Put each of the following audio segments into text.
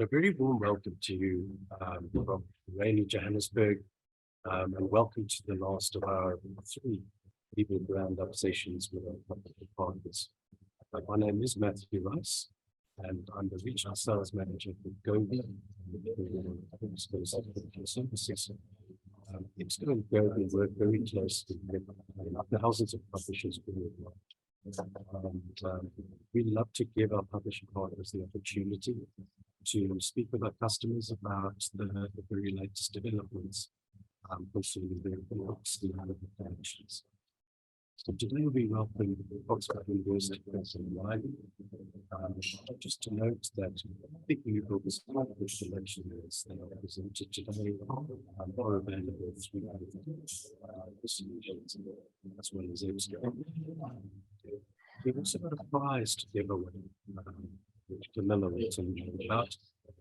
A very warm welcome to you from rainy Johannesburg, and welcome to the last of our 3 ebook roundup sessions with our publishing partners. My name is Matthew Rice, and I'm the Regional Sales Manager for Gobi. IPSCO and Gobi work very closely with thousands of publishers worldwide. We love to give our publishing partners the opportunity to speak with our customers about the very latest developments concerning their books and other collections. So today we welcome Oxford University Press and Wiley. Just to note that the eBooks collection is they are presented today are available through distributions as well as IPSCO. We've also got a prize to give away, which Camilla will tell you about.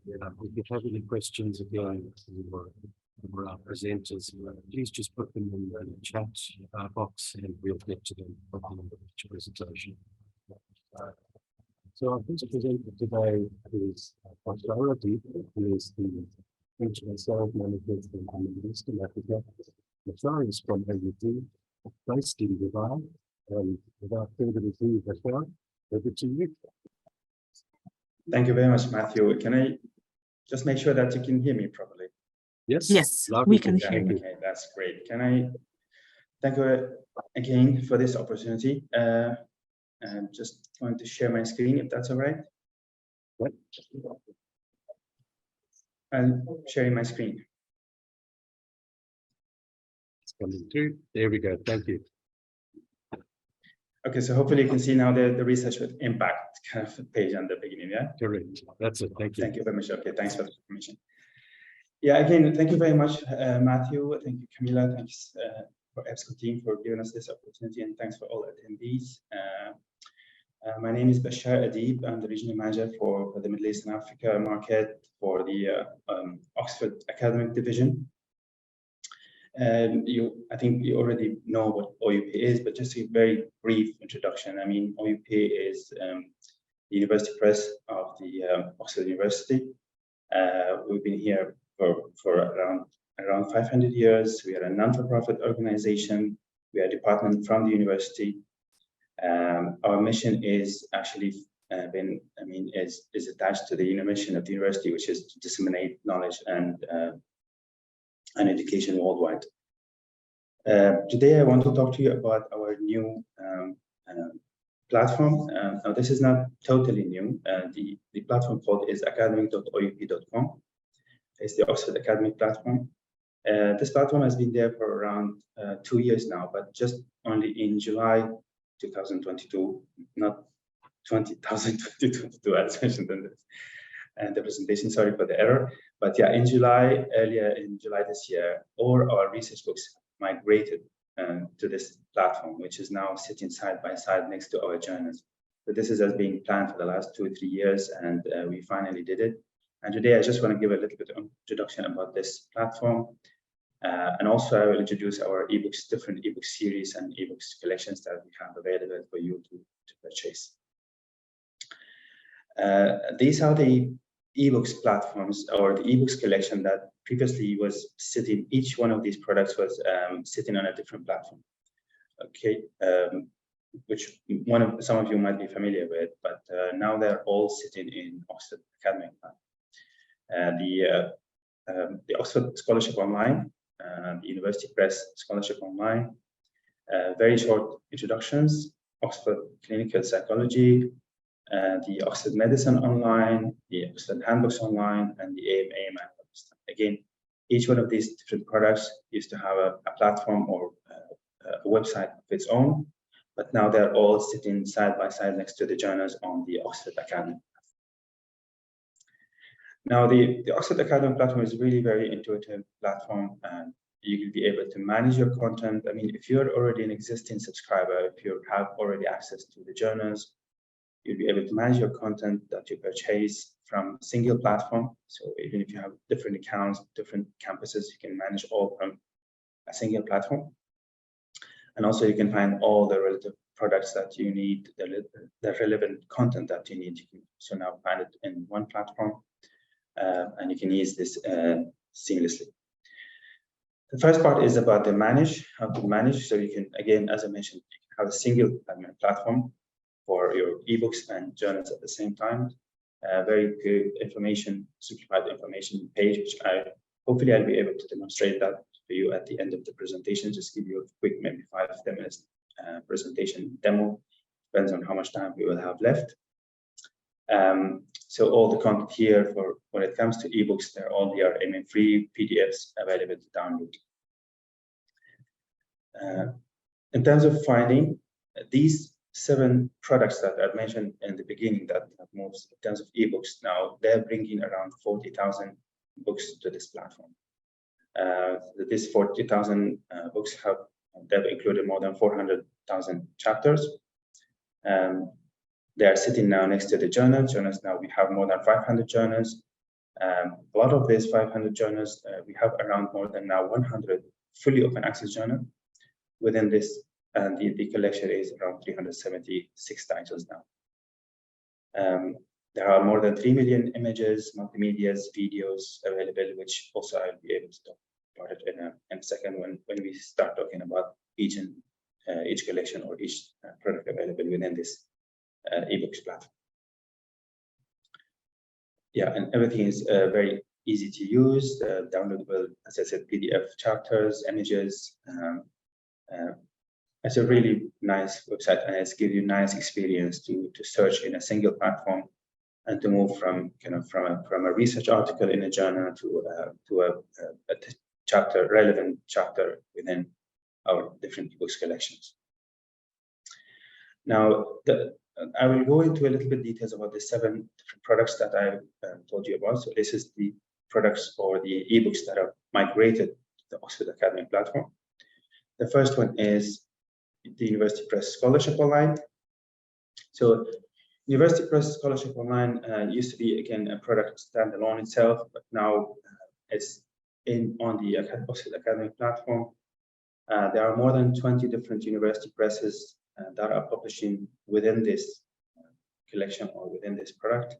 If you have any questions again for our presenters, please just put them in the chat box and we'll get to them at the end of each presentation. So our first presenter today is Bashar Adib, who is the Regional Sales Manager for the Middle East and Africa. Bashar is from AUD, based in Dubai. And without further ado, Bashar, over to you. Thank you very much, Matthew. Can I just make sure that you can hear me properly? Yes, we can hear you. Okay, that's great. Can I thank you again for this opportunity? I'm just going to share my screen, if that's all right. What? I'm sharing my screen. It's coming through. There we go. Thank you. Okay, so hopefully you can see now the research with impact kind of page on the beginning, yeah? Correct. That's it. Thank you. Thank you very much. Okay, thanks for the information. Yeah, again, thank you very much, Matthew. Thank you, Camilla. Thanks for IPSCO team for giving us this opportunity, and thanks for all attendees. My name is Bashar Adib. I'm the regional manager for the Middle East and Africa market for the Oxford Academic Division. I think you already know what OUP is, but just a very brief introduction. I mean, OUP is the University Press of the Oxford University. We've been here for around 500 years. We are a non-for-profit organization. We are a department from the university. Our mission is actually is attached to the mission of the university, which is to disseminate knowledge and education worldwide. Today, I want to talk to you about our new platform. Now, this is not totally new. The platform called is academic.oup.com. It's the Oxford Academic platform. This platform has been there for around 2 years now, but just only in July 2022, not 2022, as mentioned in this. And the presentation, sorry for the error, but yeah, earlier in July this year, all our research books migrated to this platform, which is now sitting side by side next to our journals. So this has been planned for the last 2 or 3 years, and we finally did it. And today, I just want to give a little bit of introduction about this platform, and also I will introduce our ebooks, different ebook series and ebooks collections that we have available for you to purchase. These are the ebooks platforms, or the ebooks collection that previously was sitting, each one of these products was sitting on a different platform. Okay, which some of you might be familiar with, but now they're all sitting in Oxford Academic. The Oxford Scholarship Online, the University Press Scholarship Online, very short introductions, Oxford Clinical Psychology, the Oxford Medicine Online, the Oxford Handbooks Online, and the AMA Handbooks. Again, each one of these different products used to have a platform or a website of its own, but now they're all sitting side by side next to the journals on the Oxford Academy. Now, the Oxford Academy platform is really very intuitive platform, and you will be able to manage your content. I mean, if you're already an existing subscriber, if you have already access to the journals, you'll be able to manage your content that you purchase from a single platform. So even if you have different accounts, different campuses, you can manage all from a single platform. And also you can find all the relative products that you need, the relevant content that you need. You can so now find it in one platform. and you can use this seamlessly. The first part is about the how to manage. So you can, again, as I mentioned, you can have a single platform for your ebooks and journals at the same time. Very good information, simplified information page, which hopefully I'll be able to demonstrate that for you at the end of the presentation. Just give you a quick, maybe 5-10 minutes presentation demo. Depends on how much time we will have left. So all the content here, for when it comes to ebooks, they're all here, free PDFs available to download. In terms of finding, these 7 products that I mentioned in the beginning that have moved in terms of ebooks, now they're bringing around 40,000 books to this platform. These 40,000 books they've included more than 400,000 chapters. They are sitting now next to the journals. Now we have more than 500 journals. A lot of these 500 journals, we have around more than now 100 fully open access journals within this, and the collection is around 376 titles now. There are more than 3 million images, multimedias, videos available, which also I'll be able to talk about it in a second when we start talking about each collection or each product available within this ebooks platform. Yeah, and everything is very easy to use, downloadable, as I said, PDF chapters, images. It's a really nice website, and it's gives you nice experience to search in a single platform and to move from a research article in a journal to a chapter, relevant chapter within our different ebooks collections. Now, I will go into a little bit details about the 7 different products that I told you about. So this is the products or the ebooks that are migrated to the Oxford Academic platform. The first one is the University Press Scholarship Online. So University Press Scholarship Online used to be, again, a product standalone itself, but now it's on the Oxford Academic platform. There are more than 20 different university presses that are publishing within this collection or within this product,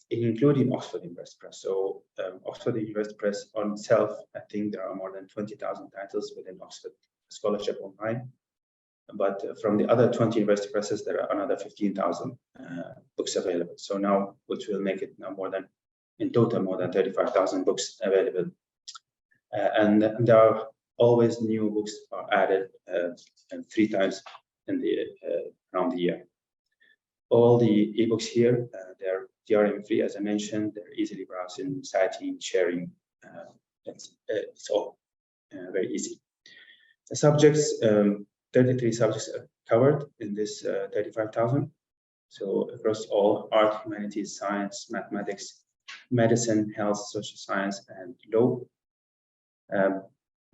including Oxford University Press. So Oxford University Press on itself, I think there are more than 20,000 titles within Oxford Scholarship Online. But from the other 20 university presses, there are another 15,000 books available. So now, which will make it now in total, more than 35,000 books available. And there are always new books are added 3 times around the year. All the ebooks here, they're DRM free, as I mentioned. They're easily browsing, citing, sharing. It's all very easy. The subjects, 33 subjects are covered in this 35,000. So across all art, humanities, science, mathematics, medicine, health, social science, and law.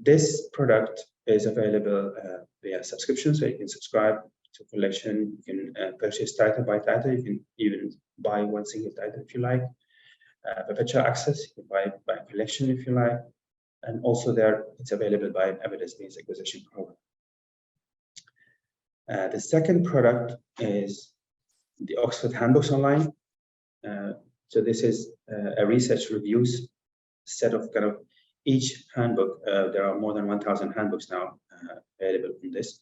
This product is available via subscription, so you can subscribe to a collection. You can purchase title by title. You can even buy one single title if you like. Perpetual access, you can buy by collection if you like. And also there, it's available by an evidence-based acquisition program. The second product is the Oxford Handbooks Online. So this is a research reviews set of each handbook. There are more than 1,000 handbooks now available in this,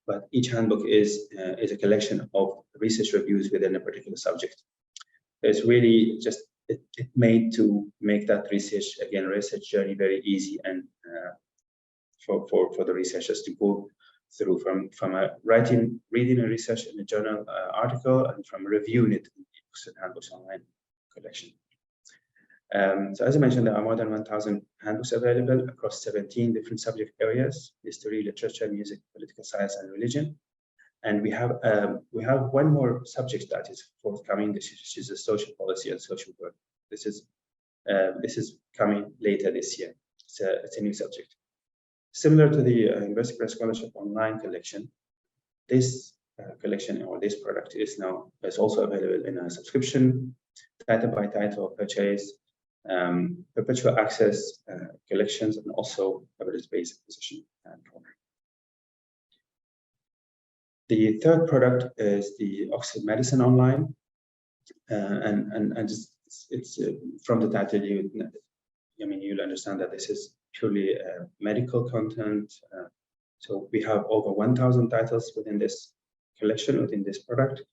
but each handbook is a collection of research reviews within a particular subject. It's really just it made to make that research journey very easy and for the researchers to go through from reading a research in a journal article and from reviewing it in the Oxford Handbooks Online collection. So as I mentioned, there are more than 1,000 handbooks available across 17 different subject areas: history, literature, music, political science, and religion. And we have one more subject that is forthcoming, which is a social policy and social work. This is coming later this year. It's a new subject. Similar to the University Press Scholarship Online collection, this collection or this product is also available in a subscription, title by title purchase, perpetual access collections, and also evidence-based acquisition program. The third product is the Oxford Medicine Online, and just it's from the title, you'll understand that this is purely medical content. So we have over 1,000 titles within this collection, within this product.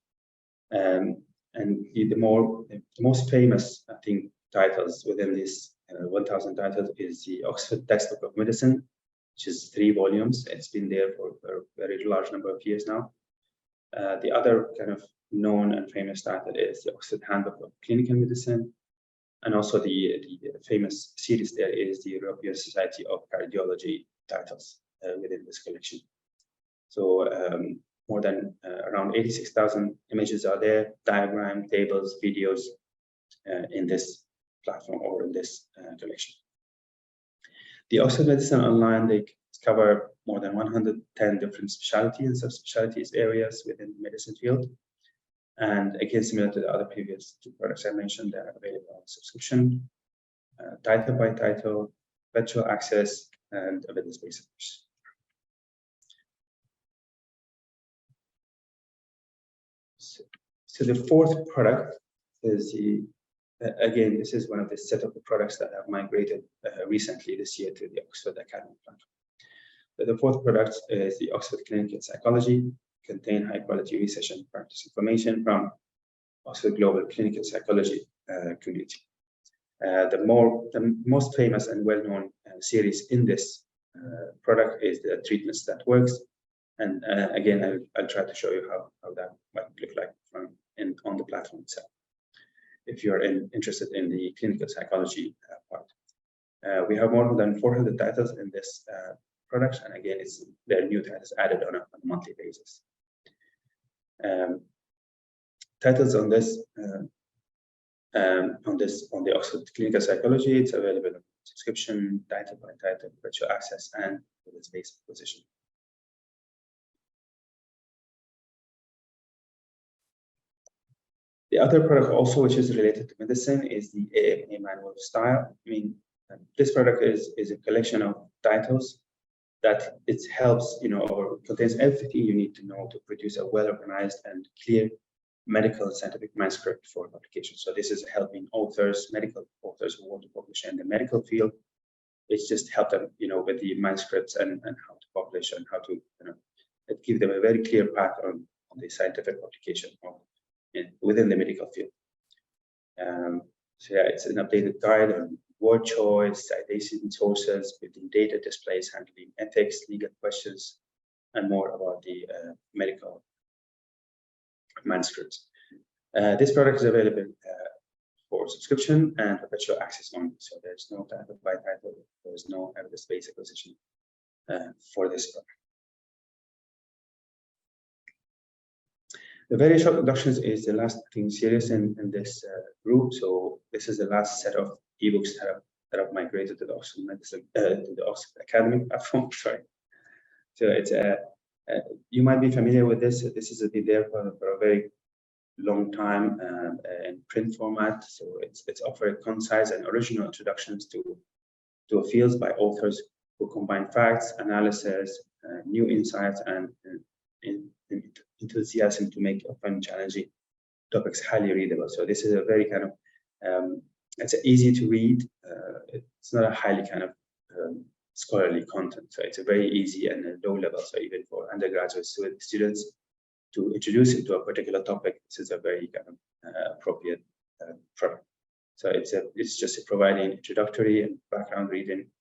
And the most famous, I think, titles within this 1,000 titles is the Oxford Textbook of Medicine, which is 3 volumes. It's been there for a very large number of years now. The other kind of known and famous title is the Oxford Handbook of Clinical Medicine. And also the famous series there is the European Society of Cardiology titles within this collection. So more than around 86,000 images are there, diagram, tables, videos in this platform or in this collection. The Oxford Medicine Online, they cover more than 110 different specialty and subspecialties areas within the medicine field. And again, similar to the other previous 2 products I mentioned, they're available on subscription, title by title, virtual access, and evidence-based approach. So the 4th product is again, this is one of the set of the products that have migrated recently this year to the Oxford Academy platform. The 4th product is the Oxford Clinical Psychology, contain high-quality research and practice information from Oxford Global Clinical Psychology community. The most famous and well-known series in this product is the Treatments That Works. And again, I'll try to show you how that might look like on the platform itself, if you're interested in the clinical psychology part. We have more than 400 titles in this product, and again, there are new titles added on a monthly basis. Titles on the Oxford Clinical Psychology, it's available on subscription, title by title, virtual access, and with its basic position. The other product also, which is related to medicine, is the AMA Manual of Style. This product is a collection of titles that it helps, or contains everything you need to know to produce a well-organized and clear medical and scientific manuscript for publication. So this is helping medical authors who want to publish in the medical field. It's just help them, with the manuscripts and how to publish and how to, it gives them a very clear path on the scientific publication within the medical field. So yeah, it's an updated guide on word choice, citation sources, building data displays, handling ethics, legal questions, and more about the medical manuscripts. This product is available for subscription and perpetual access only. So there's no title by title, there's no evidence-based acquisition for this product. The very short introductions is the last thing series in this group. So this is the last set of ebooks that have migrated to the Oxford Medicine, to the Oxford Academy platform. Sorry. So it's you might be familiar with this. This has been there for a very long time in print format. So it's offering concise and original introductions to fields by authors who combine facts, analysis, new insights, and enthusiasm to make often challenging topics highly readable. So this is a very kind of it's easy to read. It's not a highly kind of scholarly content. So it's a very easy and a low level. So even for undergraduate students to introduce into a particular topic, this is a very kind of appropriate product. So it's just providing introductory and background reading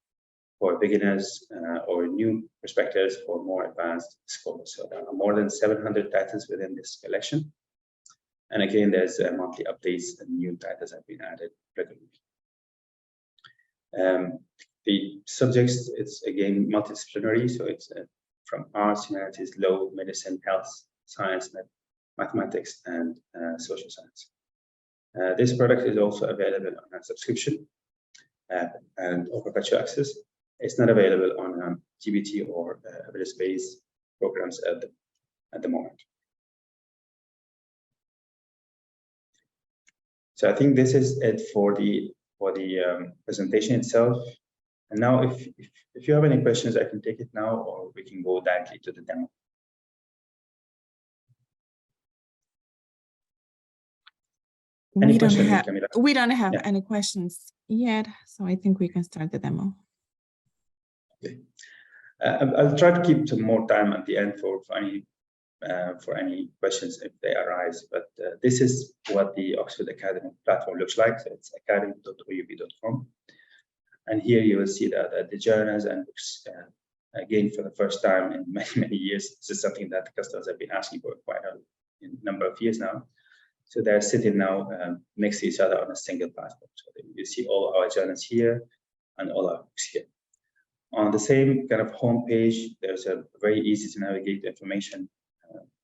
for beginners or new perspectives for more advanced scholars. So there are more than 700 titles within this collection. And again, there's monthly updates and new titles have been added regularly. The subjects, it's again multidisciplinary. So it's from arts, humanities, law, medicine, health, science, mathematics, and social science. This product is also available on a subscription and or perpetual access. It's not available on GBT or evidence-based programs at the moment. So I think this is it for the presentation itself. And now, if you have any questions, I can take it now, or we can go directly to the demo. We don't have any questions yet, so I think we can start the demo. Okay. I'll try to keep some more time at the end for any questions if they arise. But this is what the Oxford Academy platform looks like. So it's academy.oub.com. And here you will see that the journals and books, again, for the first time in many years, this is something that the customers have been asking for quite a number of years now. So they're sitting now next to each other on a single platform. So you see all our journals here and all our books here. On the same kind of home page, there's a very easy to navigate information,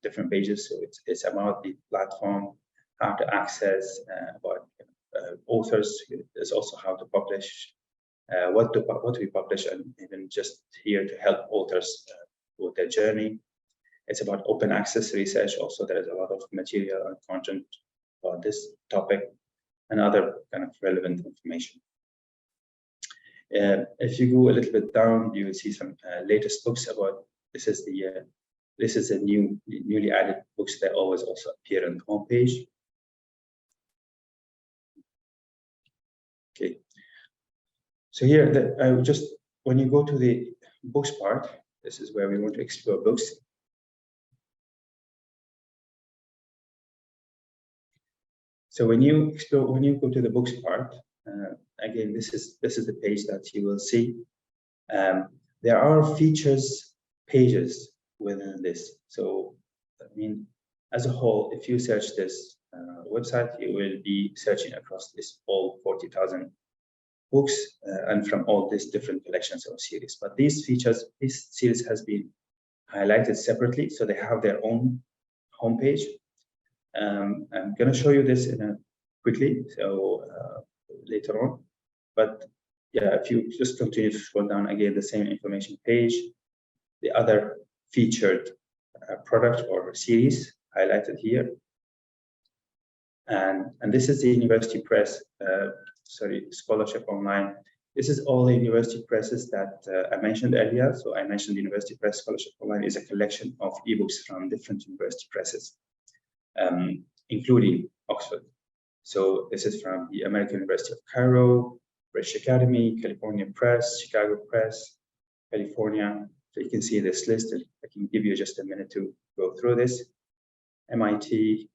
different pages. So it's about the platform, how to access, about authors. There's also how to publish, what we publish, and even just here to help authors with their journey. It's about open access research. Also, there is a lot of material and content about this topic and other kind of relevant information. If you go a little bit down, you will see some latest books about. This is the newly added books that always also appear on the homepage. Okay. So here, when you go to the books part, this is where we want to explore books. So when you go to the books part, again, this is the page that you will see. There are features pages within this. So I mean, as a whole, if you search this website, you will be searching across this all 40,000 books and from all these different collections or series. But these features, this series has been highlighted separately, so they have their own homepage. I'm going to show you this quickly, so later on. But yeah, if you just continue to scroll down, again, the same information page, the other featured product or series highlighted here. And this is the University Press, Scholarship Online. This is all the university presses that I mentioned earlier. So I mentioned the University Press Scholarship Online is a collection of eBooks from different university presses, including Oxford. So this is from the American University of Cairo, British Academy, California Press, Chicago Press, California. So you can see this list. I can give you just a minute to go through this. MIT,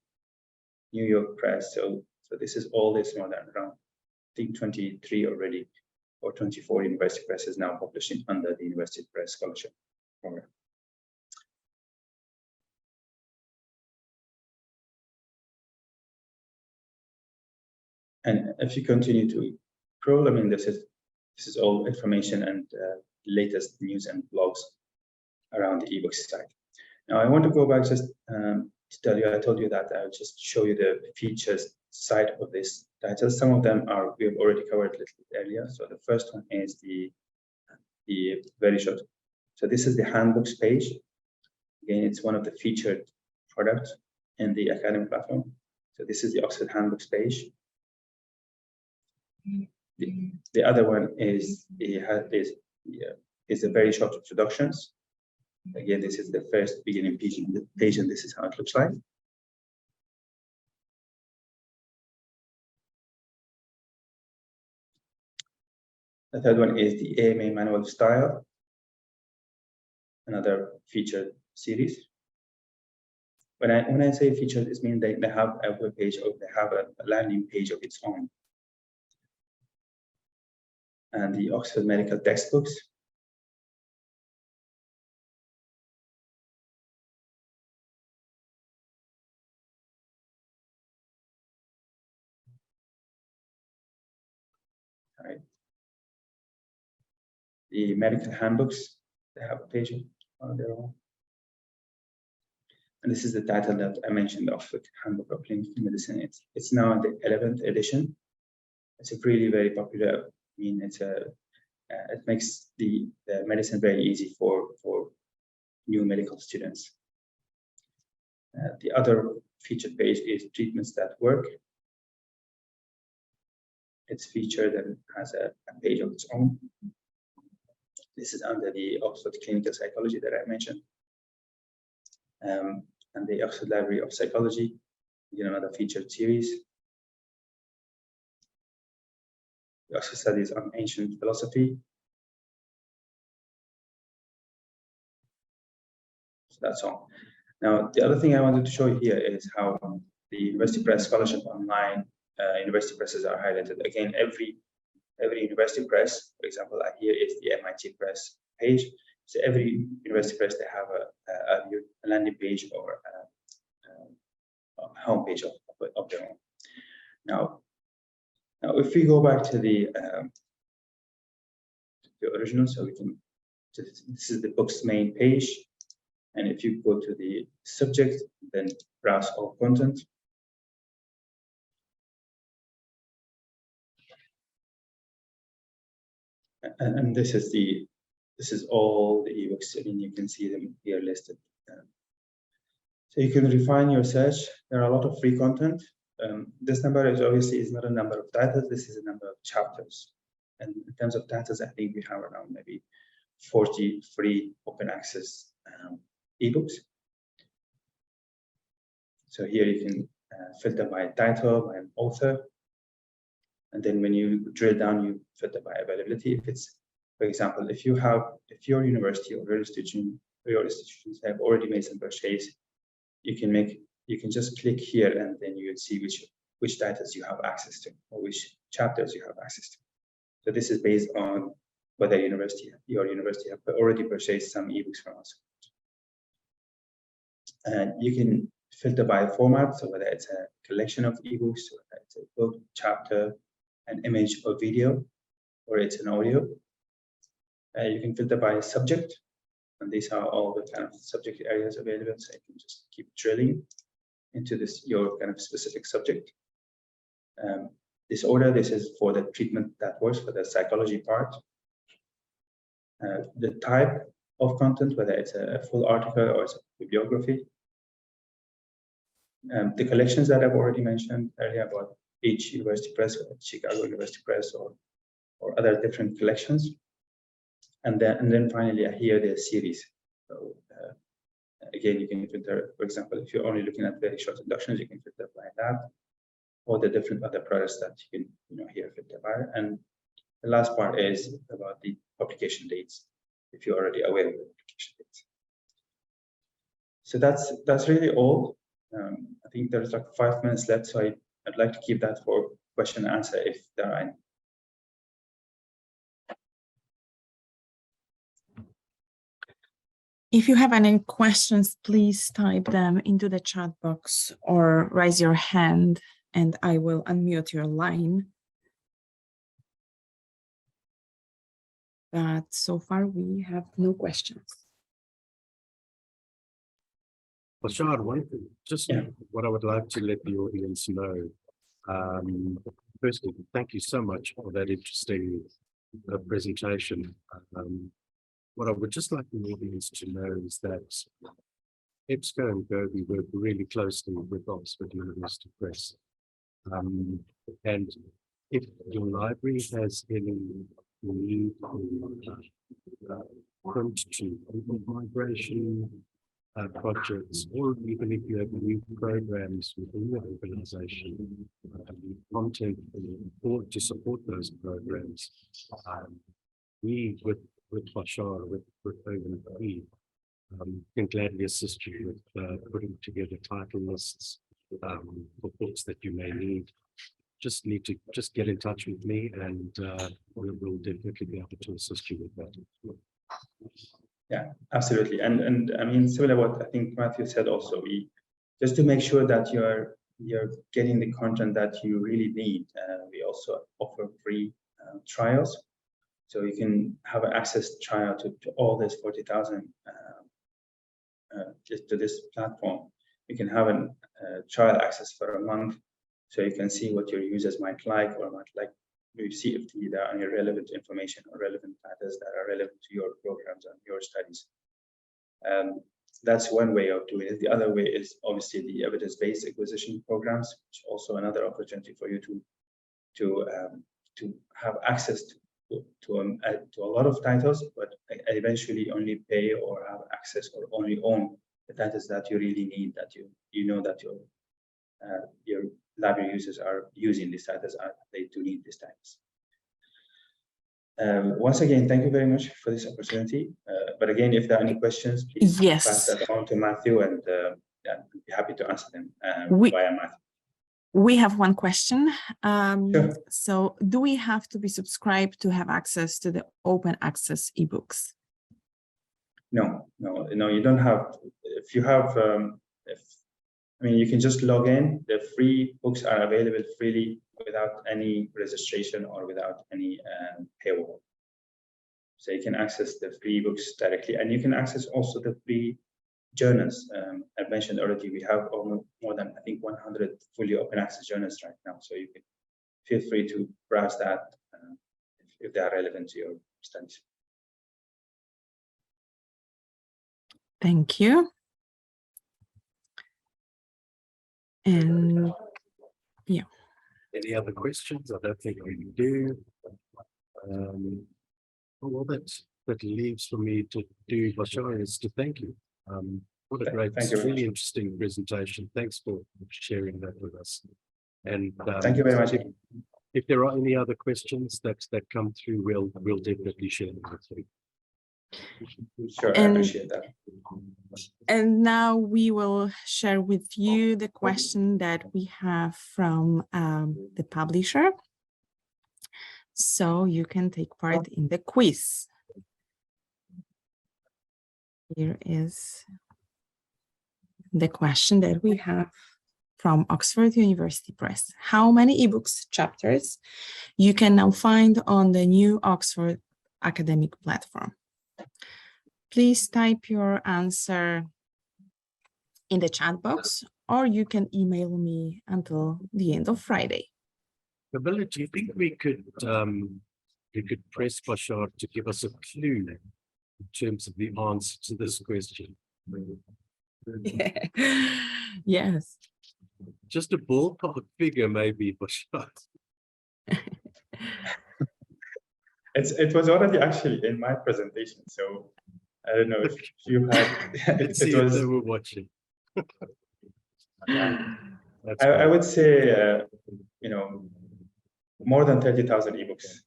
New York Press. So this is all this more than around, I think 23 already, or 24 university presses now publishing under the University Press Scholarship Program. And if you continue to scroll, I mean, this is all information and latest news and blogs around the eBooks site. Now, I want to go back just to tell you, I told you that I'll just show you the features side of this title. Some of them we have already covered a little bit earlier. So the first one is the very short. So this is the Handbooks page. Again, it's one of the featured products in the Academy platform. So this is the Oxford Handbooks page. The other one is the very short introductions. Again, this is the first beginning page, and this is how it looks like. The third one is the AMA Manual of Style, another featured series. When I say featured, it means they have a web page or they have a landing page of its own. And the Oxford Medical Textbooks. All right. The medical handbooks, they have a page on their own. And this is the title that I mentioned, Oxford Handbook of Clinical Medicine. It's now in the 11th edition. It's a really very popular. I mean, it makes the medicine very easy for new medical students. The other featured page is Treatments That Work. It's featured and has a page of its own. This is under the Oxford Clinical Psychology that I mentioned. And the Oxford Library of Psychology, another featured series. We also studies on ancient philosophy. So that's all. Now, the other thing I wanted to show you here is how the University Press Scholarship Online university presses are highlighted. Again, every university press, for example, here is the MIT Press page. So every university press, they have a landing page or a home page of their own. Now, if we go back to the original, so we can, this is the book's main page. And if you go to the subject, then browse all content. And this is all the ebooks. I mean, you can see them here listed. So you can refine your search. There are a lot of free content. This number is obviously not a number of titles. This is a number of chapters. And in terms of titles, I think we have around maybe 40 free open access ebooks. So here you can filter by title, by an author. And then when you drill down, you filter by availability. If it's, for example, if your university or your institutions have already made some purchase, you can just click here and then you will see which titles you have access to or which chapters you have access to. So this is based on whether your university have already purchased some ebooks from us. And you can filter by format, so whether it's a collection of ebooks, whether it's a book, chapter, an image or video, or it's an audio. You can filter by subject, and these are all the kind of subject areas available. So you can just keep drilling into your kind of specific subject. Disorder, this is for the treatment that works for the psychology part. The type of content, whether it's a full article or it's a bibliography. The collections that I've already mentioned earlier about each university press, Chicago University Press, or other different collections. And then finally, here the series. So again, you can filter, for example, if you're only looking at very short introductions, you can filter by that, or the different other products that you can here filter by. And the last part is about the publication dates, if you're already aware of the publication dates. So that's really all. I think there's like 5 minutes left, so I'd like to keep that for question and answer if there are any. If you have any questions, please type them into the chat box or raise your hand and I will unmute your line. But so far we have no questions. Bashar, what I would like to let the audience know. Firstly, thank you so much for that interesting presentation. What I would just like the audience to know is that EBSCO and Gobi work really closely with Oxford University Press. And if your library has any need for print to migration projects, or even if you have new programs within your organization, content to support those programs, we with Bashar, with OpenAI, can gladly assist you with putting together title lists for books that you may need. Just need to get in touch with me, and we'll definitely be able to assist you with that. Yeah, absolutely. And I mean, similar to what I think Matthew said also, just to make sure that you're getting the content that you really need, we also offer free trials. So you can have an access trial to all this 40,000 to this platform. You can have a trial access for a month, so you can see what your users might like or not like. You see if there are any relevant information or relevant matters that are relevant to your programs and your studies. That's one way of doing it. The other way is obviously the evidence-based acquisition programs, which is also another opportunity for you to have access to a lot of titles, but eventually only pay or have access or only own the titles that you really need, that you know that your library users are using these titles, they do need these titles. Once again, thank you very much for this opportunity. But again, if there are any questions, please pass that on to Matthew, and yeah, I'd be happy to answer them via Matthew. We have one question. Sure. So do we have to be subscribed to have access to the open access ebooks? No, you don't have. If you have, I mean, you can just log in. The free books are available freely without any registration or without any paywall. So you can access the free books directly, and you can access also the free journals. I've mentioned already, we have almost more than, I think, 100 fully open access journals right now. So you can feel free to browse that if they are relevant to your studies. Thank you. And yeah. Any other questions? I don't think we do. All that leaves for me to do, Bashar, is to thank you. What a great, really interesting presentation. Thanks for sharing that with us. And thank you very much. If there are any other questions that come through, we'll definitely share them with you. Sure, I appreciate that. And now we will share with you the question that we have from the publisher, so you can take part in the quiz. Here is the question that we have from Oxford University Press. How many ebooks chapters you can now find on the new Oxford academic platform? Please type your answer in the chat box, or you can email me until the end of Friday. Camilla, do you think we could press Bashar to give us a clue in terms of the answer to this question? Yes. Just a ballpark figure, maybe, Bashar. It was already actually in my presentation, so I don't know if you had. It was. They were watching. I would say, you know, more than 30,000 ebooks.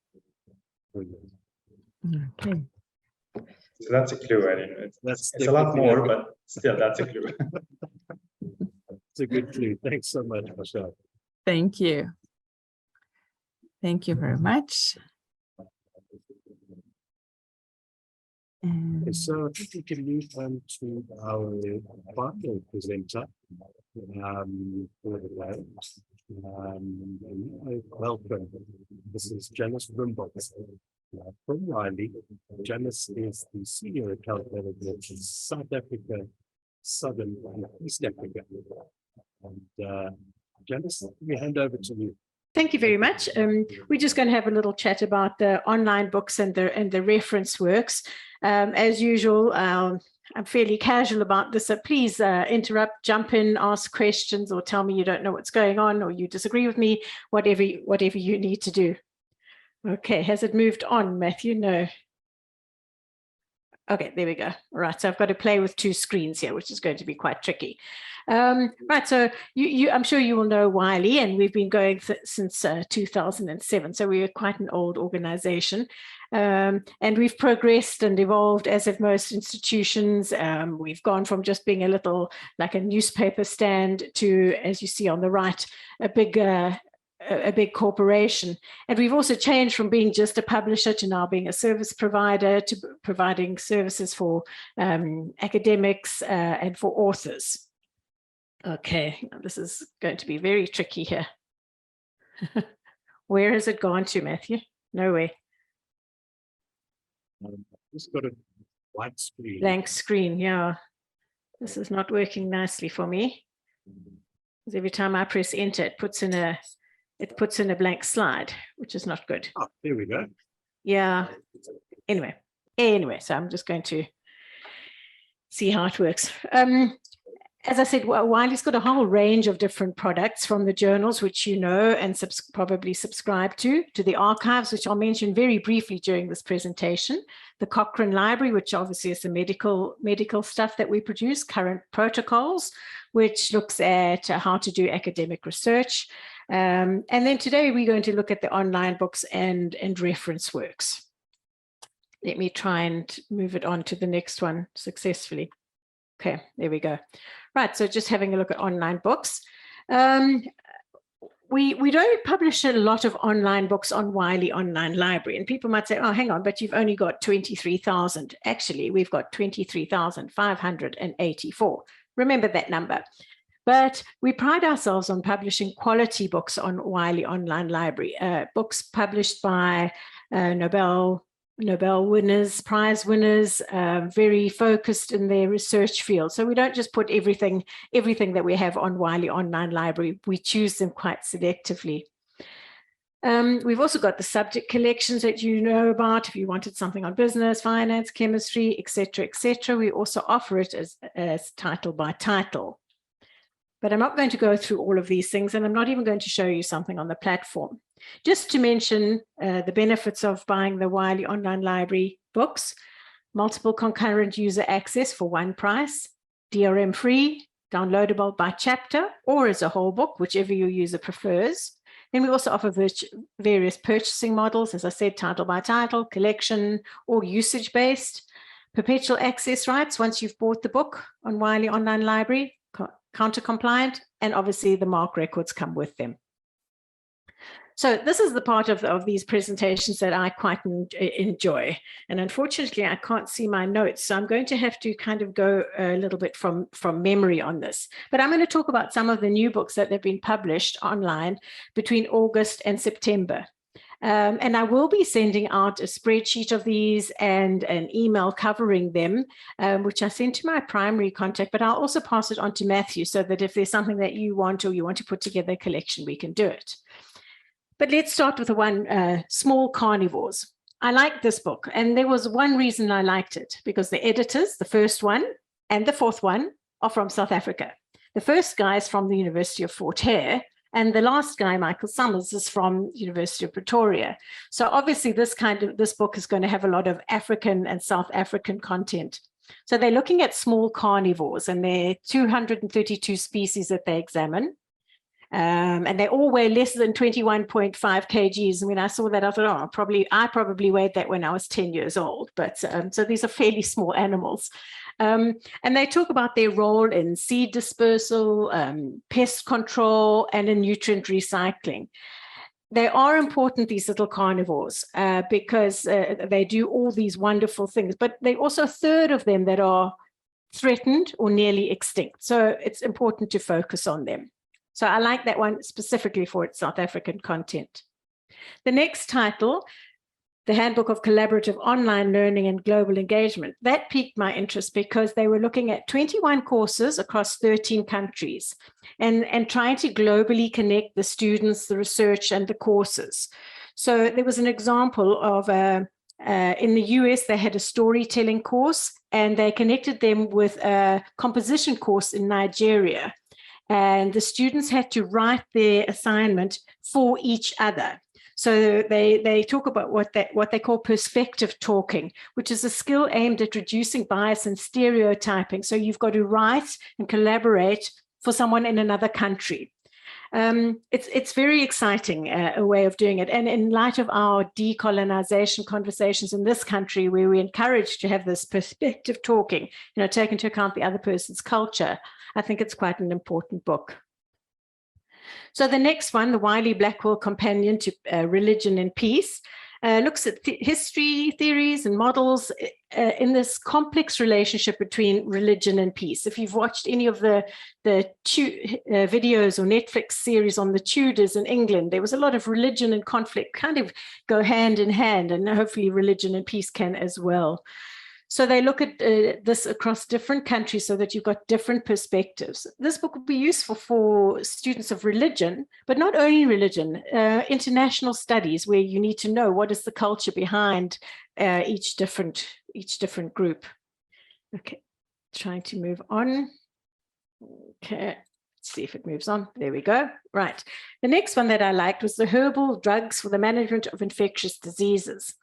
Okay. So that's a clue. I mean, it's a lot more, but still, that's a clue. It's a good clue. Thanks so much, Bashar. Thank you. Thank you very much. So I think we can move on to our final presenter for the day. Welcome. This is Janice Rimbault from Wiley. Janice is the Senior Account Manager for South Africa, Southern and East Africa. And Janice, we hand over to you. Thank you very much. We're just going to have a little chat about the online books and the reference works. As usual, I'm fairly casual about this, so please interrupt, jump in, ask questions, or tell me you don't know what's going on, or you disagree with me, whatever you need to do. Okay, has it moved on, Matthew? No. Okay, there we go. All right, so I've got to play with two screens here, which is going to be quite tricky. Right, so I'm sure you will know Wiley, and we've been going since 2007, so we're quite an old organization, and we've progressed and evolved, as have most institutions. We've gone from just being a little, like a newspaper stand, to, as you see on the right, a big corporation. And we've also changed from being just a publisher to now being a service provider, to providing services for academics and for authors. Okay, this is going to be very tricky here. Where has it gone to, Matthew? Nowhere. Just got a white screen. Blank screen, yeah. This is not working nicely for me. Because every time I press enter, it puts in a blank slide, which is not good. Oh, there we go. Yeah. Anyway, so I'm just going to see how it works. As I said, Wiley's got a whole range of different products, from the journals, which you know and probably subscribe to the archives, which I'll mention very briefly during this presentation, the Cochrane Library, which obviously is the medical stuff that we produce, current protocols, which looks at how to do academic research. And then today we're going to look at the online books and reference works. Let me try and move it on to the next one successfully. Okay, there we go. Right, so just having a look at online books. We don't publish a lot of online books on Wiley Online Library, and people might say, oh, hang on, but you've only got 23,000. Actually, we've got 23,584. Remember that number. But we pride ourselves on publishing quality books on Wiley Online Library, books published by Nobel winners, prize winners, very focused in their research field. So we don't just put everything that we have on Wiley Online Library. We choose them quite selectively. We've also got the subject collections that you know about. If you wanted something on business, finance, chemistry, etc., etc., we also offer it as title by title. But I'm not going to go through all of these things, and I'm not even going to show you something on the platform. Just to mention the benefits of buying the Wiley Online Library books: multiple concurrent user access for one price, DRM free, downloadable by chapter or as a whole book, whichever your user prefers. Then we also offer various purchasing models, as I said, title by title, collection, or usage-based, perpetual access rights once you've bought the book on Wiley Online Library, counter compliant, and obviously the MARC records come with them. So this is the part of these presentations that I quite enjoy. And unfortunately, I can't see my notes. So I'm going to have to kind of go a little bit from memory on this. But I'm going to talk about some of the new books that have been published online between August and September. And I will be sending out a spreadsheet of these and an email covering them, which I send to my primary contact, but I'll also pass it on to Matthew so that if there's something that you want or you want to put together a collection, we can do it. But let's start with the one, Small Carnivores. I like this book, and there was one reason I liked it, because the editors, the first one and the fourth one, are from South Africa. The first guy is from the University of Fort Hare, and the last guy, Michael Summers, is from University of Pretoria. So obviously this book is going to have a lot of African and South African content. So they're looking at small carnivores, and there are 232 species that they examine. And they all weigh less than 21.5 kgs. And when I saw that, I thought, oh, I probably weighed that when I was 10 years old. But so these are fairly small animals. And they talk about their role in seed dispersal, pest control, and in nutrient recycling. They are important, these little carnivores, because they do all these wonderful things. But they also a third of them that are threatened or nearly extinct. So it's important to focus on them. So I like that one specifically for its South African content. The next title, The Handbook of Collaborative Online Learning and Global Engagement, that piqued my interest because they were looking at 21 courses across 13 countries and trying to globally connect the students, the research, and the courses. So there was an example of in the US, they had a storytelling course, and they connected them with a composition course in Nigeria. And the students had to write their assignment for each other. So they talk about what they call perspective talking, which is a skill aimed at reducing bias and stereotyping. So you've got to write and collaborate for someone in another country. It's very exciting, a way of doing it. And in light of our decolonization conversations in this country, where we encourage to have this perspective talking, take into account the other person's culture, I think it's quite an important book. So the next one, the Wiley Blackwell Companion to Religion and Peace, looks at history, theories, and models in this complex relationship between religion and peace. If you've watched any of the videos or Netflix series on the Tudors in England, there was a lot of religion and conflict kind of go hand in hand, and hopefully religion and peace can as well. So they look at this across different countries so that you've got different perspectives. This book would be useful for students of religion, but not only religion, international studies, where you need to know what is the culture behind each different group. Okay, trying to move on. Okay, let's see if it moves on. There we go. Right. The next one that I liked was the Herbal Drugs for the Management of Infectious Diseases.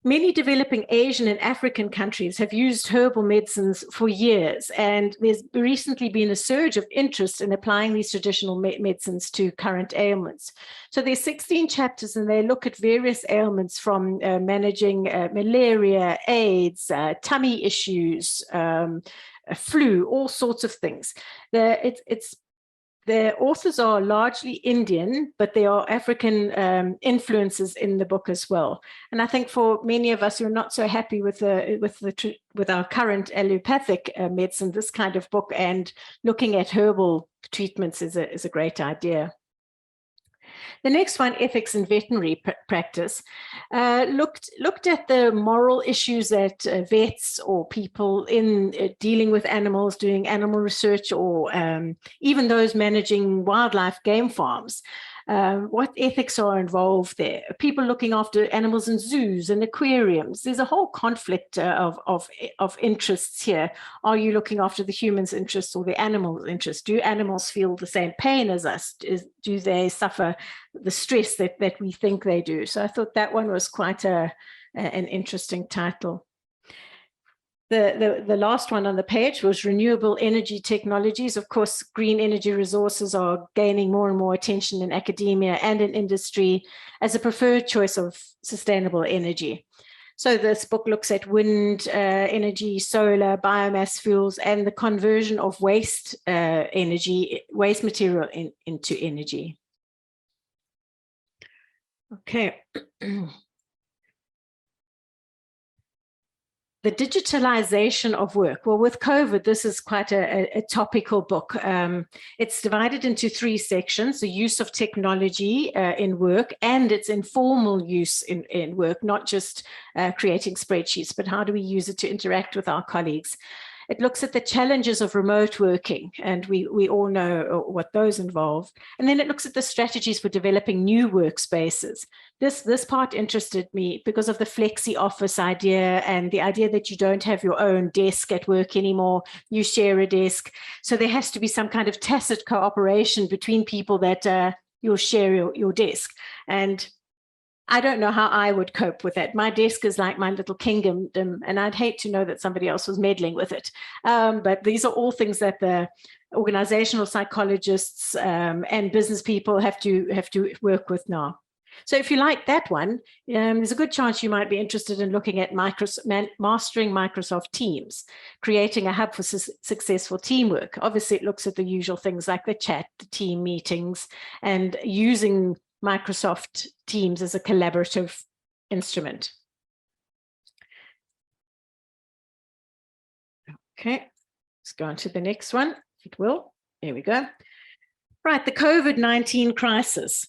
Many developing Asian and African countries have used herbal medicines for years, and there's recently been a surge of interest in applying these traditional medicines to current ailments. So there's 16 chapters, and they look at various ailments from managing malaria, AIDS, tummy issues, flu, all sorts of things. The authors are largely Indian, but there are African influences in the book as well. And I think for many of us who are not so happy with our current allopathic medicine, this kind of book and looking at herbal treatments is a great idea. The next one, Ethics in Veterinary Practice, looked at the moral issues that vets or people in dealing with animals, doing animal research, or even those managing wildlife game farms. What ethics are involved there? People looking after animals in zoos and aquariums. There's a whole conflict of interests here. Are you looking after the human's interests or the animal's interests? Do animals feel the same pain as us? Do they suffer the stress that we think they do? So I thought that one was quite an interesting title. The last one on the page was renewable energy technologies. Of course, green energy resources are gaining more and more attention in academia and in industry as a preferred choice of sustainable energy. So this book looks at wind energy, solar, biomass fuels, and the conversion of waste waste material into energy. Okay. The digitalization of work. Well, with COVID, this is quite a topical book. It's divided into 3 sections: the use of technology in work and its informal use in work, not just creating spreadsheets, but how do we use it to interact with our colleagues. It looks at the challenges of remote working, and we all know what those involve. And then it looks at the strategies for developing new workspaces. This part interested me because of the flexi office idea and the idea that you don't have your own desk at work anymore, you share a desk. So there has to be some kind of tacit cooperation between people that you'll share your desk. And I don't know how I would cope with that. My desk is like my little kingdom, and I'd hate to know that somebody else was meddling with it. But these are all things that the organizational psychologists and business people have to work with now. So if you like that one, there's a good chance you might be interested in looking at mastering Microsoft Teams, creating a hub for successful teamwork. Obviously, it looks at the usual things like the chat, the team meetings, and using Microsoft Teams as a collaborative instrument. Okay, let's go on to the next one, if it will. There we go. Right, the COVID-19 crisis.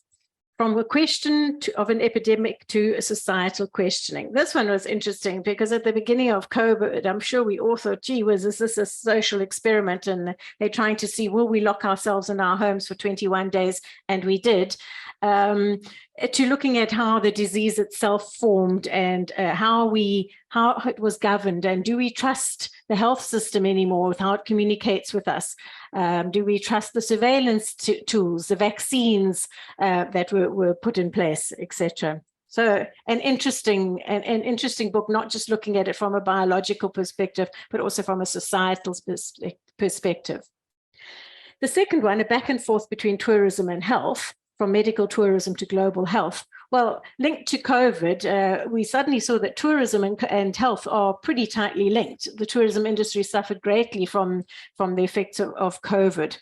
From a question of an epidemic to a societal questioning. This one was interesting because at the beginning of COVID, I'm sure we all thought, gee whiz, is this a social experiment? And they're trying to see, will we lock ourselves in our homes for 21 days? And we did. To looking at how the disease itself formed and how it was governed, and do we trust the health system anymore with how it communicates with us? Do we trust the surveillance tools, the vaccines that were put in place, etc.? So an interesting book, not just looking at it from a biological perspective, but also from a societal perspective. The second one, a back and forth between tourism and health, from medical tourism to global health. Well, linked to COVID, we suddenly saw that tourism and health are pretty tightly linked. The tourism industry suffered greatly from the effects of COVID.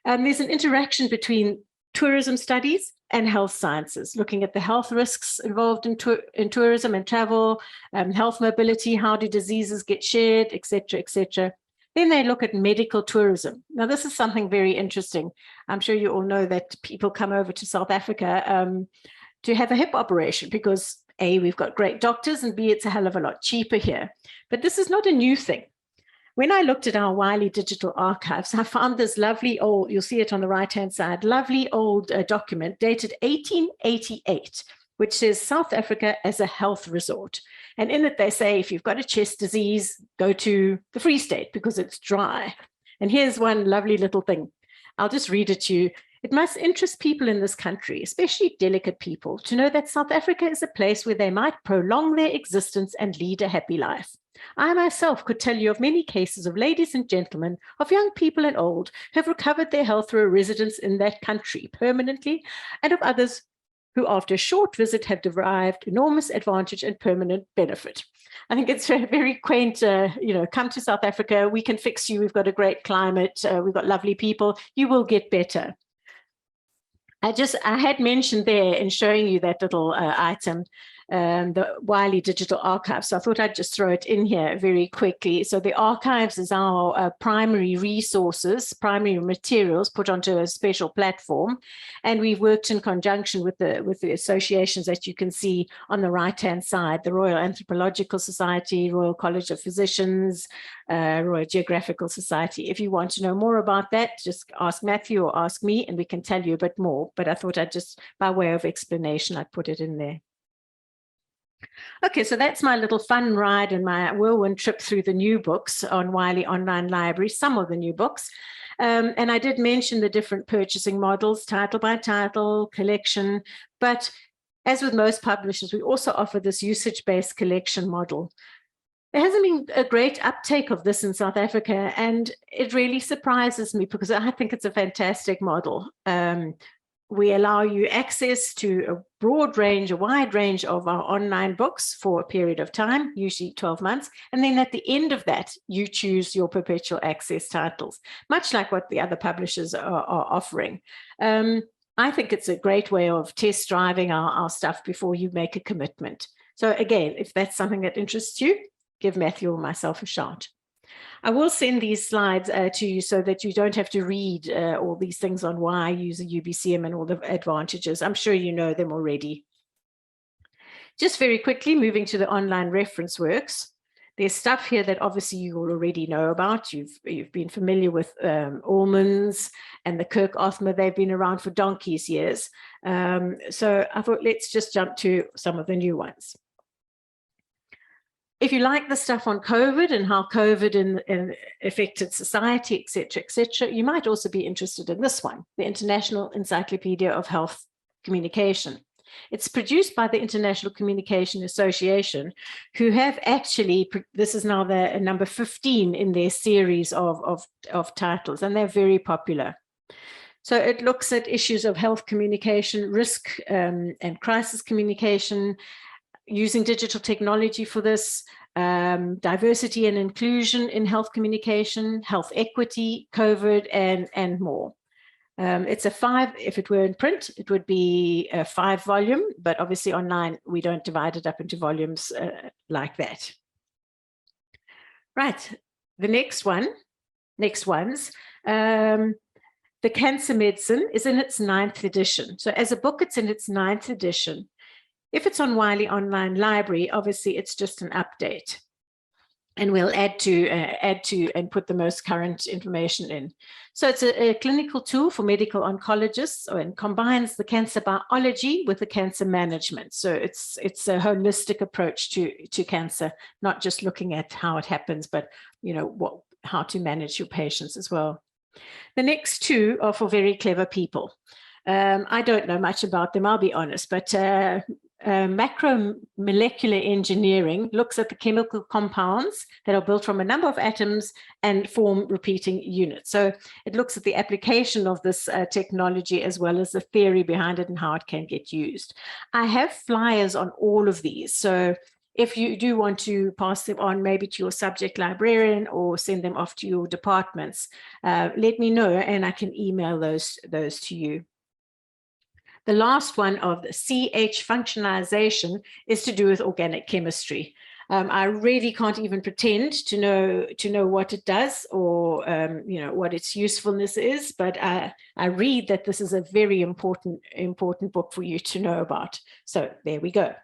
There's an interaction between tourism studies and health sciences, looking at the health risks involved in tourism and travel, health mobility, how do diseases get shared, etc., etc. Then they look at medical tourism. Now, this is something very interesting. I'm sure you all know that people come over to South Africa to have a hip operation because A, we've got great doctors, and B, it's a hell of a lot cheaper here. But this is not a new thing. When I looked at our Wiley digital archives, I found this lovely old, you'll see it on the right-hand side, lovely old document dated 1888, which says South Africa as a health resort. And in it, they say, if you've got a chest disease, go to the Free State because it's dry. And here's one lovely little thing. I'll just read it to you. It must interest people in this country, especially delicate people, to know that South Africa is a place where they might prolong their existence and lead a happy life. I myself could tell you of many cases of ladies and gentlemen, of young people and old, who have recovered their health through a residence in that country permanently, and of others who after a short visit have derived enormous advantage and permanent benefit. I think it's a very quaint, come to South Africa, we can fix you, we've got a great climate, we've got lovely people, you will get better. I had mentioned there in showing you that little item, the Wiley Digital Archive. So I thought I'd just throw it in here very quickly. So the archives is our primary resources, primary materials put onto a special platform. And we've worked in conjunction with the associations that you can see on the right-hand side, the Royal Anthropological Society, Royal College of Physicians, Royal Geographical Society. If you want to know more about that, just ask Matthew or ask me and we can tell you a bit more. But I thought I'd just, by way of explanation, I'd put it in there. Okay, so that's my little fun ride and my whirlwind trip through the new books on Wiley Online Library, some of the new books. And I did mention the different purchasing models, title by title, collection, but as with most publishers, we also offer this usage-based collection model. There hasn't been a great uptake of this in South Africa, and it really surprises me because I think it's a fantastic model. We allow you access to a broad range, a wide range of our online books for a period of time, usually 12 months. And then at the end of that, you choose your perpetual access titles, much like what the other publishers are offering. I think it's a great way of test driving our stuff before you make a commitment. So again, if that's something that interests you, give Matthew or myself a shout. I will send these slides to you so that you don't have to read all these things on why use a UBCM and all the advantages. I'm sure you know them already. Just very quickly, moving to the online reference works. There's stuff here that obviously you will already know about. You've been familiar with Allmans and the Kirk Othmer. They've been around for donkey's years. So I thought let's just jump to some of the new ones. If you like the stuff on COVID and how COVID affected society, et cetera, you might also be interested in this one, the International Encyclopedia of Health Communication. It's produced by the International Communication Association, who have actually, this is now the number 15 in their series of titles, and they're very popular. So it looks at issues of health communication, risk and crisis communication, using digital technology for this, diversity and inclusion in health communication, health equity, COVID, and more. It's a 5, if it were in print, it would be a 5 volume, but obviously online, we don't divide it up into volumes like that. Right, the next ones, The Cancer Medicine is in its 9th edition. So as a book, it's in its 9th edition. If it's on Wiley Online Library, obviously it's just an update. And we'll add to and put the most current information in. So it's a clinical tool for medical oncologists and combines the cancer biology with the cancer management. So it's a holistic approach to cancer, not just looking at how it happens, but how to manage your patients as well. The next 2 are for very clever people. I don't know much about them, I'll be honest, but macromolecular engineering looks at the chemical compounds that are built from a number of atoms and form repeating units. So it looks at the application of this technology as well as the theory behind it and how it can get used. I have flyers on all of these. So if you do want to pass them on maybe to your subject librarian or send them off to your departments, let me know and I can email those to you. The last one of the CH functionalization is to do with organic chemistry. I really can't even pretend to know what it does or what its usefulness is, but I read that this is a very important book for you to know about. So there we go.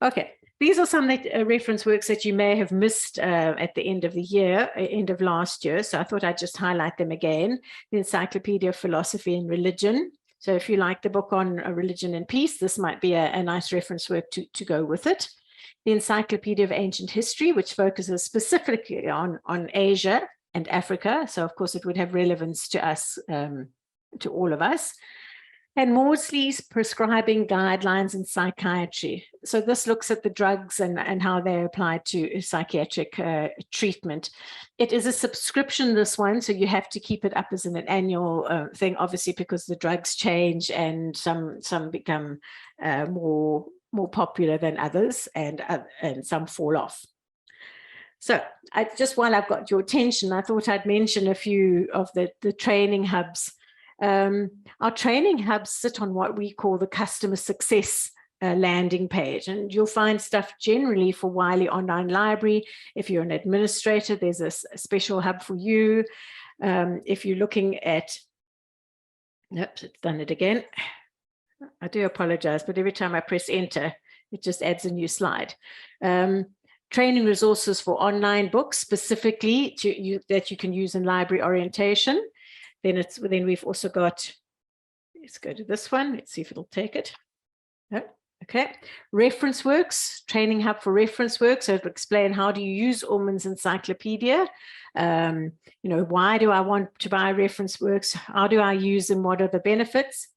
Okay, these are some reference works that you may have missed at the end of the year, end of last year. So I thought I'd just highlight them again. The Encyclopedia of Philosophy and Religion. So if you like the book on religion and peace, this might be a nice reference work to go with it. The Encyclopedia of Ancient History, which focuses specifically on Asia and Africa. So of course it would have relevance to us to all of us. And Maudslay's Prescribing Guidelines in Psychiatry. So this looks at the drugs and how they apply to psychiatric treatment. It is a subscription, this one, so you have to keep it up as an annual thing, obviously, because the drugs change and some become more popular than others, and some fall off. So just while I've got your attention, I thought I'd mention a few of the training hubs. Our training hubs sit on what we call the customer success landing page, and you'll find stuff generally for Wiley Online Library. If you're an administrator, there's a special hub for you. If you're looking at, oops, it's done it again. I do apologize, but every time I press enter, it just adds a new slide. Training resources for online books, specifically that you can use in library orientation. Then we've also got, let's go to this one. Let's see if it'll take it. Oh, okay. Reference works, training hub for reference works. So it'll explain how do you use Ullman's encyclopedia. Why do I want to buy reference works? How do I use them? What are the benefits?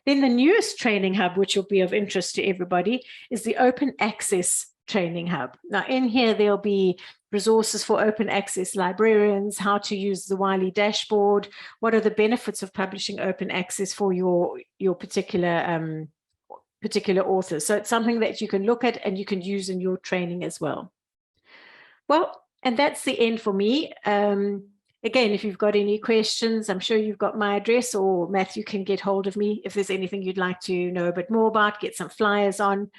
Then the newest training hub, which will be of interest to everybody, is the Open Access Training Hub. Now in here, there'll be resources for open access librarians, how to use the Wiley dashboard, what are the benefits of publishing open access for your particular authors. So it's something that you can look at and you can use in your training as well. Well, and that's the end for me. Again, if you've got any questions, I'm sure you've got my address, or Matthew can get hold of me if there's anything you'd like to know a bit more about, get some flyers on.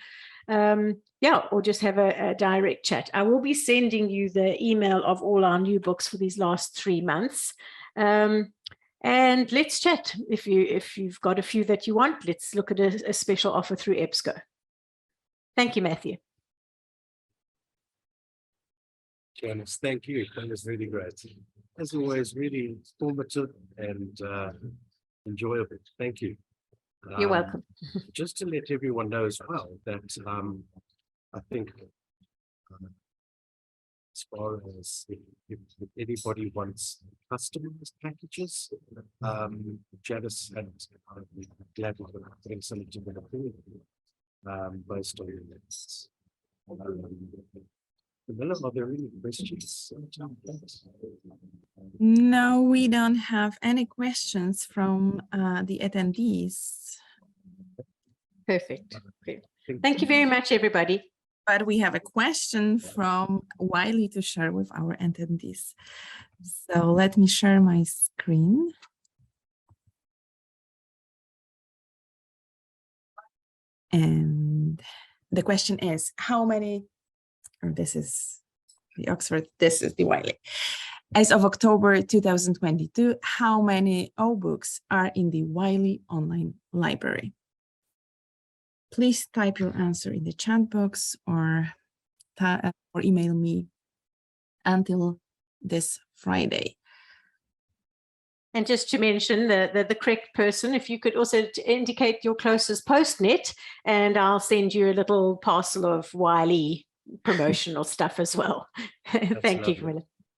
Or just have a direct chat. I will be sending you the email of all our new books for these last 3 months. And let's chat. If you've got a few that you want, let's look at a special offer through EBSCO. Thank you, Matthew. Janice, thank you. That was really great. As always, really informative and enjoyable. Thank you. You're welcome. Just to let everyone know as well that I think as far as if anybody wants customized packages, Janice and glad we're putting something together based on your lists. Camilla, are there any questions? No, we don't have any questions from the attendees. Perfect. Great. Thank you very much, everybody. But we have a question from Wiley to share with our attendees. So let me share my screen. And the question is, how many, or this is the Oxford, this is the Wiley. As of October 2022, how many eBooks are in the Wiley Online Library? Please type your answer in the chat box or email me until this Friday. And just to mention the correct person, if you could also indicate your closest postnet, and I'll send you a little parcel of Wiley promotional stuff as well. Thank you, Camilla.